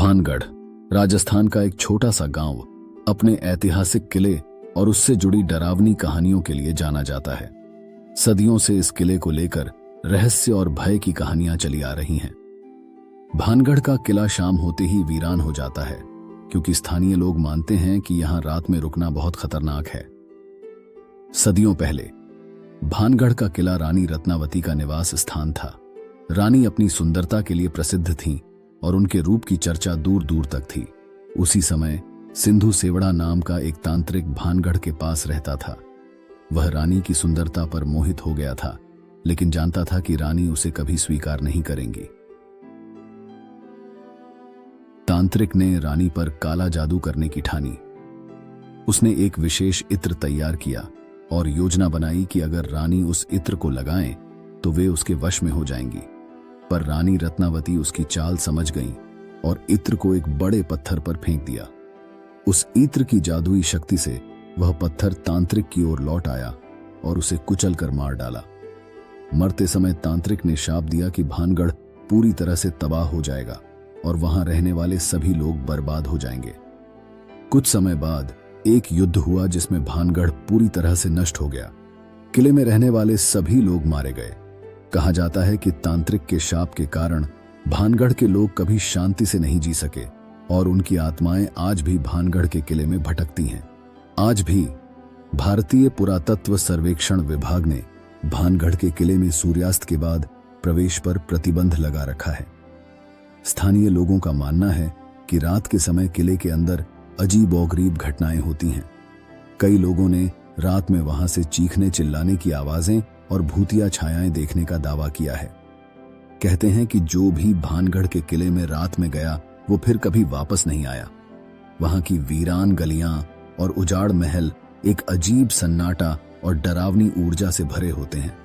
भानगढ़ राजस्थान का एक छोटा सा गांव अपने ऐतिहासिक किले और उससे जुड़ी डरावनी कहानियों के लिए जाना जाता है। सदियों से इस किले को लेकर रहस्य और भय की कहानियां चली आ रही हैं। भानगढ़ का किला शाम होते ही वीरान हो जाता है, क्योंकि स्थानीय लोग मानते हैं कि यहां रात में रुकना बहुत खतरनाक है। सदियों पहले भानगढ़ का किला रानी रत्नावती का निवास स्थान था। रानी अपनी सुंदरता के लिए प्रसिद्ध थीं और उनके रूप की चर्चा दूर दूर तक थी। उसी समय सिंधु सेवड़ा नाम का एक तांत्रिक भानगढ़ के पास रहता था। वह रानी की सुंदरता पर मोहित हो गया था, लेकिन जानता था कि रानी उसे कभी स्वीकार नहीं करेंगी। तांत्रिक ने रानी पर काला जादू करने की ठानी। उसने एक विशेष इत्र तैयार किया और योजना बनाई कि अगर रानी उस इत्र को लगाएं तो वे उसके वश में हो जाएंगी। पर रानी रत्नावती उसकी चाल समझ गई और इत्र को एक बड़े पत्थर पर फेंक दिया। उस इत्र की जादुई शक्ति से वह पत्थर तांत्रिक की ओर लौट आया और उसे कुचल कर मार डाला। मरते समय तांत्रिक ने शाप दिया कि भानगढ़ पूरी तरह से तबाह हो जाएगा और वहां रहने वाले सभी लोग बर्बाद हो जाएंगे। कुछ समय बाद एक युद्ध हुआ जिसमें भानगढ़ पूरी तरह से नष्ट हो गया। किले में रहने वाले सभी लोग मारे गए। कहा जाता है कि तांत्रिक के शाप के कारण भानगढ़ के लोग कभी शांति से नहीं जी सके और उनकी आत्माएं आज भी भानगढ़ के किले में भटकती हैं। आज भी भारतीय पुरातत्व सर्वेक्षण विभाग ने भानगढ़ के किले में सूर्यास्त के बाद प्रवेश पर प्रतिबंध लगा रखा है। स्थानीय लोगों का मानना है कि रात के समय किले के अंदर अजीब-ओ-गरीब घटनाएं होती हैं। कई लोगों ने रात में वहां से चीखने चिल्लाने की आवाजें और भूतिया छायाएं देखने का दावा किया है। कहते हैं कि जो भी भानगढ़ के किले में रात में गया वो फिर कभी वापस नहीं आया। वहां की वीरान गलियां और उजाड़ महल एक अजीब सन्नाटा और डरावनी ऊर्जा से भरे होते हैं।